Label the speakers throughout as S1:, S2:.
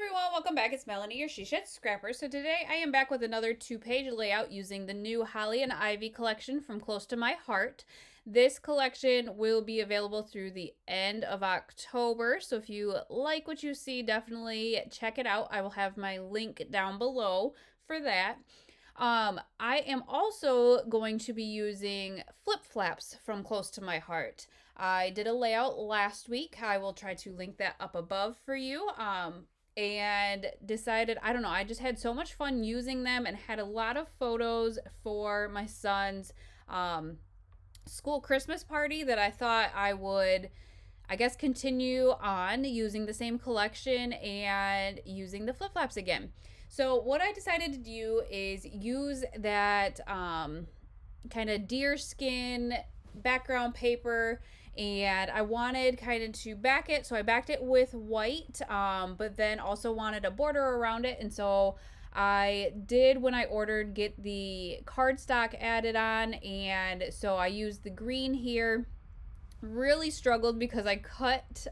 S1: Everyone, welcome back. It's Melanie, your She Shed Scrapper. So today I am back with another 2-page layout using the new Holly and Ivy collection from Close to My Heart. This collection will be available through the end of October. So if you like what you see, definitely check it out. I will have my link down below for that. I am also going to be using flip flaps from Close to My Heart. I did a layout last week. I will try to link that up above for you. And decided, I don't know, I just had so much fun using them and had a lot of photos for my son's school Christmas party that I thought I would, I guess, continue on using the same collection and using the flip flops again. So what I decided to do is use that kind of deer skin background paper, and I wanted kind of to back it, so I backed it with white, but then also wanted a border around it. And so I did, when I ordered, get the cardstock added on, and so I used the green here. Really struggled because I cut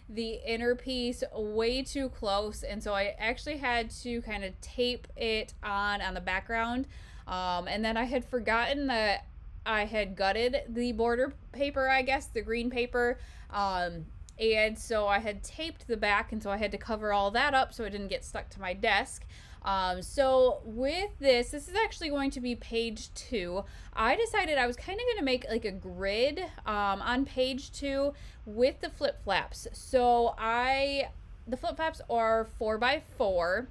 S1: the inner piece way too close, and so I actually had to kind of tape it on the background, and then I had forgotten that I had gutted the border paper, I guess, the green paper, and so I had taped the back, and so I had to cover all that up so it didn't get stuck to my desk. So with this is actually going to be page 2. I decided I was kind of going to make like a grid on page 2 with the flip flaps. So the flip flaps are 4x4.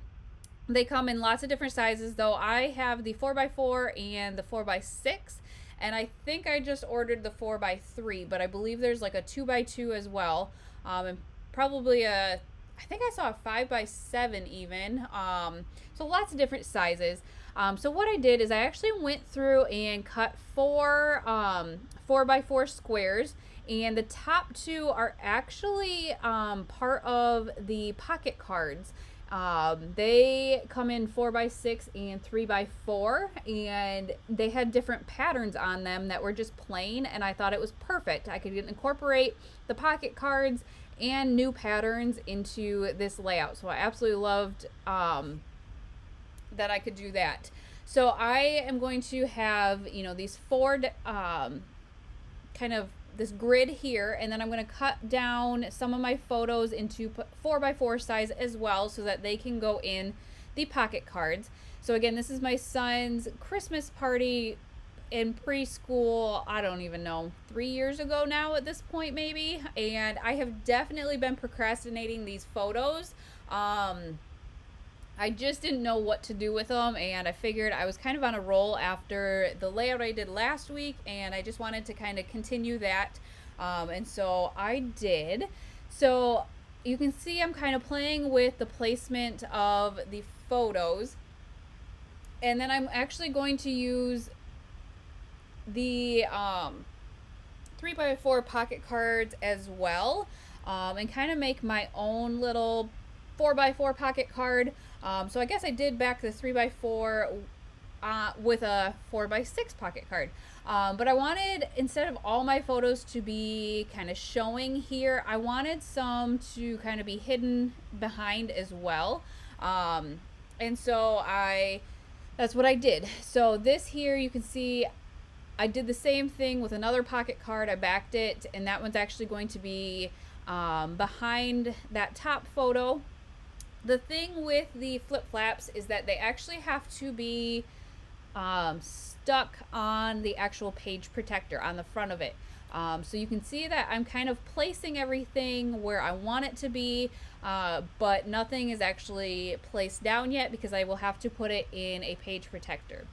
S1: They come in lots of different sizes, though. I have the 4x4 and the 4x6. And I think I just ordered the 4x3, but I believe there's like a 2x2 as well. And probably I think I saw a 5x7 even. So lots of different sizes. So what I did is I actually went through and cut 4x4 squares. And the top 2 are actually part of the pocket cards. They come in 4x6 and 3x4, and they had different patterns on them that were just plain, and I thought it was perfect. I could incorporate the pocket cards and new patterns into this layout, so I absolutely loved that I could do that. So I am going to have, these 4 kind of this grid here, and then I'm going to cut down some of my photos into 4x4 size as well, so that they can go in the pocket cards. So again, this is my son's Christmas party in preschool, I don't even know, 3 years ago now at this point maybe, and I have definitely been procrastinating these photos. I just didn't know what to do with them, and I figured I was kind of on a roll after the layout I did last week, and I just wanted to kind of continue that, and so I did. So you can see I'm kind of playing with the placement of the photos, and then I'm actually going to use the 3x4 pocket cards as well, and kind of make my own little 4x4 pocket card. So I guess I did back the 3x4 with a 4x6 pocket card. But I wanted, instead of all my photos to be kind of showing here, I wanted some to kind of be hidden behind as well. And so that's what I did. So this here, you can see I did the same thing with another pocket card. I backed it, and that one's actually going to be behind that top photo. The thing with the flip flaps is that they actually have to be stuck on the actual page protector on the front of it. So you can see that I'm kind of placing everything where I want it to be, but nothing is actually placed down yet because I will have to put it in a page protector.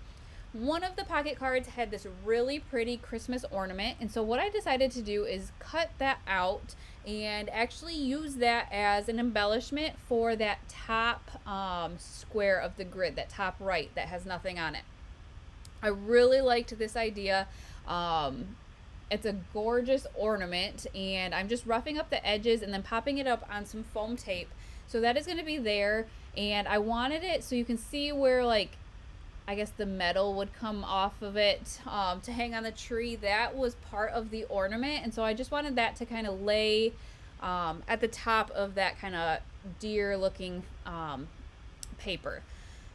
S1: One of the pocket cards had this really pretty Christmas ornament, and so what I decided to do is cut that out and actually use that as an embellishment for that top square of the grid, that top right that has nothing on it. I really liked this idea. It's a gorgeous ornament, and I'm just roughing up the edges and then popping it up on some foam tape. So that is going to be there, and I wanted it so you can see where, like, I guess the metal would come off of it to hang on the tree. That was part of the ornament, and so I just wanted that to kind of lay at the top of that kind of deer looking paper.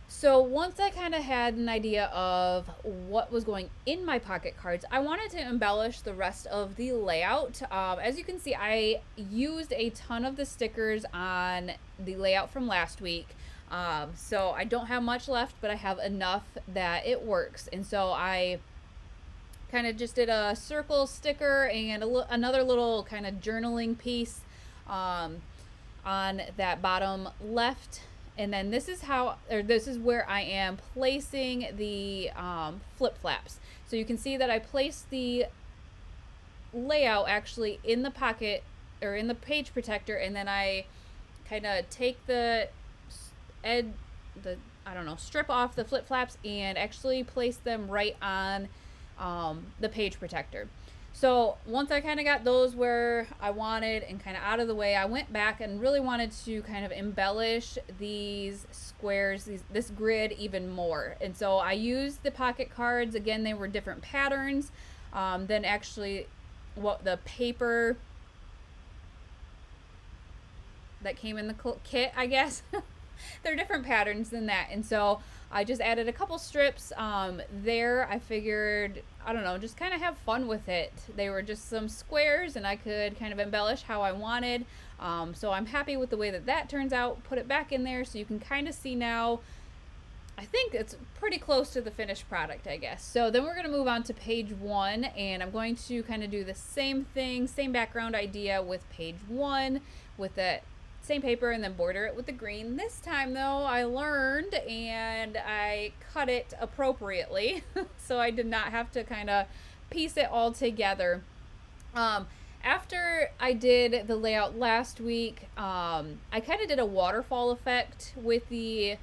S1: So once I kind of had an idea of what was going in my pocket cards, I wanted to embellish the rest of the layout. As you can see, I used a ton of the stickers on the layout from last week. So I don't have much left, but I have enough that it works. And so I kind of just did a circle sticker and another little kind of journaling piece on that bottom left. And then this is where I am placing the flip flaps. So you can see that I placed the layout actually in the pocket or in the page protector, and then I kind of take the strip off the flip flaps and actually place them right on the page protector. So once I kind of got those where I wanted and kind of out of the way, I went back and really wanted to kind of embellish these squares, this grid even more. And so I used the pocket cards. Again, they were different patterns than actually what the paper that came in the kit, I guess. They're different patterns than that. And so I just added a couple strips there. I figured, I don't know, just kind of have fun with it. They were just some squares and I could kind of embellish how I wanted. So I'm happy with the way that turns out. Put it back in there so you can kind of see now. I think it's pretty close to the finished product, I guess. So then we're going to move on to page 1, and I'm going to kind of do the same thing, same background idea with page 1 with that same paper, and then border it with the green. This time though, I learned and I cut it appropriately so I did not have to kind of piece it all together. After I did the layout last week, I kind of did a waterfall effect with the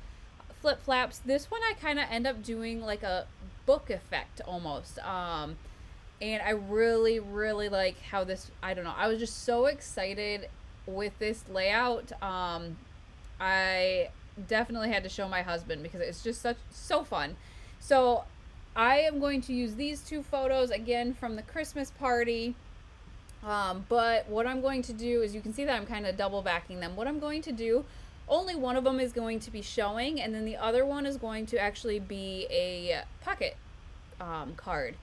S1: flip flaps. This one I kind of end up doing like a book effect almost. And I really like how this, I don't know, I was just so excited with this layout. I definitely had to show my husband because it's just so fun. So I am going to use these two photos again from the Christmas party. But what I'm going to do is, you can see that I'm kind of double backing them. What I'm going to do, only one of them is going to be showing, and then the other one is going to actually be a pocket card.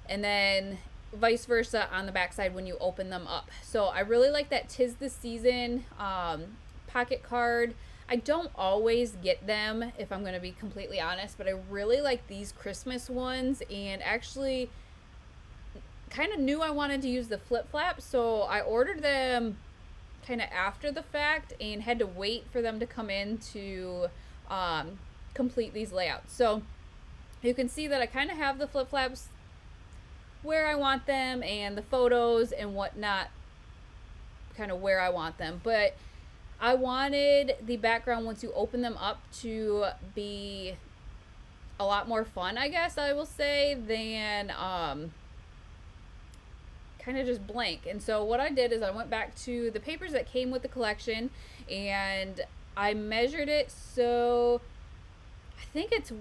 S1: And then vice versa on the backside when you open them up. So I really like that 'Tis the Season pocket card. I don't always get them, if I'm going to be completely honest, but I really like these Christmas ones, and actually kind of knew I wanted to use the flip flap, so I ordered them kind of after the fact and had to wait for them to come in to complete these layouts. So you can see that I kind of have the flip flaps where I want them and the photos and whatnot kind of where I want them, but I wanted the background once you open them up to be a lot more fun, I guess I will say, than kind of just blank. And so what I did is I went back to the papers that came with the collection and I measured it, so I think it's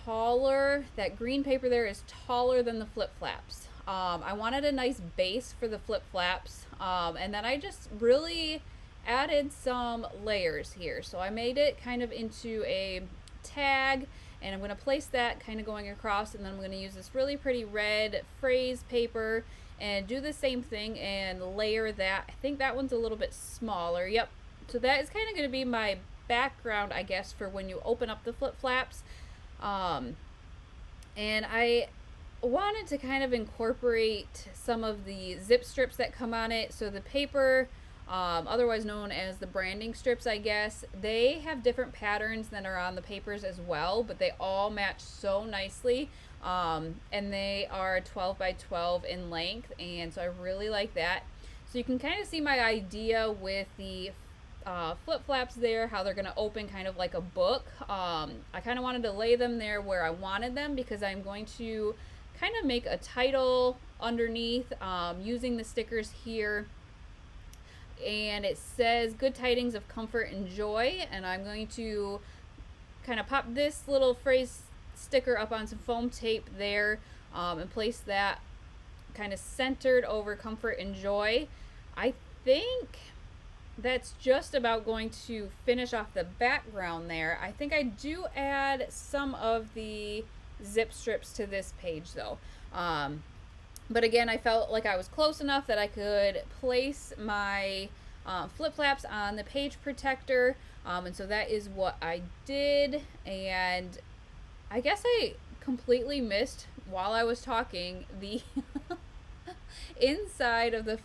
S1: taller. That green paper there is taller than the flip flaps. I wanted a nice base for the flip flaps, and then I just really added some layers here. So I made it kind of into a tag, and I'm going to place that kind of going across, and then I'm going to use this really pretty red phrase paper and do the same thing and layer that. I think that one's a little bit smaller. Yep. So that is kind of going to be my background, I guess, for when you open up the flip flaps. And I wanted to kind of incorporate some of the zip strips that come on it. So the paper, otherwise known as the branding strips, I guess, they have different patterns than are on the papers as well, but they all match so nicely. And they are 12 by 12 in length, and so I really like that. So you can kind of see my idea with the flip flaps there, how they're going to open kind of like a book. I kind of wanted to lay them there where I wanted them because I'm going to kind of make a title underneath using the stickers here, and it says Good Tidings of Comfort and Joy, and I'm going to kind of pop this little phrase sticker up on some foam tape there and place that kind of centered over Comfort and Joy. I think that's just about going to finish off the background there. I think I do add some of the zip strips to this page though. But again, I felt like I was close enough that I could place my flip flaps on the page protector. And so that is what I did. And I guess I completely missed while I was talking the inside of the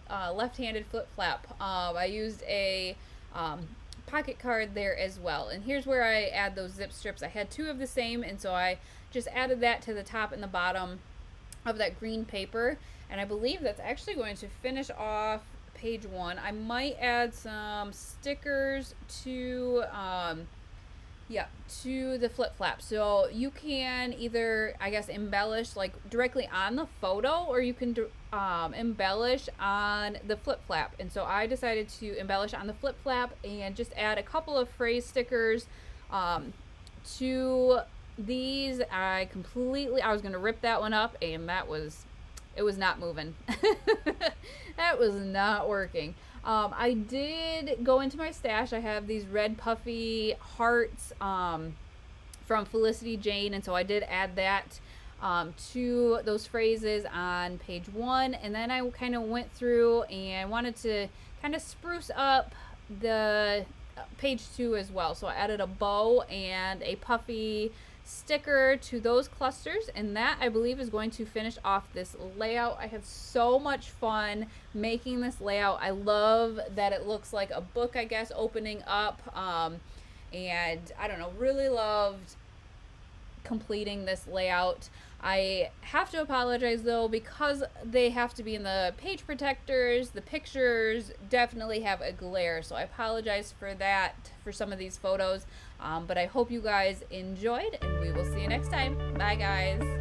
S1: left-handed flip flap. I used a pocket card there as well. And here's where I add those zip strips. I had 2 of the same, and so I just added that to the top and the bottom of that green paper. And I believe that's actually going to finish off page 1. I might add some stickers to to the flip flap. So you can either, I guess, embellish like directly on the photo, or you can embellish on the flip flap. And so I decided to embellish on the flip flap and just add a couple of phrase stickers to these. I was going to rip that one up, and it was not moving. That was not working. I did go into my stash. I have these red puffy hearts from Felicity Jane, and so I did add that to those phrases on page 1. And then I kind of went through and wanted to kind of spruce up the page 2 as well. So I added a bow and a puffy sticker to those clusters, and that I believe is going to finish off this layout. I had so much fun making this layout. I love that it looks like a book, I guess, opening up, and I don't know, really loved completing this layout. I have to apologize though, because they have to be in the page protectors. The pictures definitely have a glare, so I apologize for that for some of these photos. But I hope you guys enjoyed, and we will see you next time. Bye guys.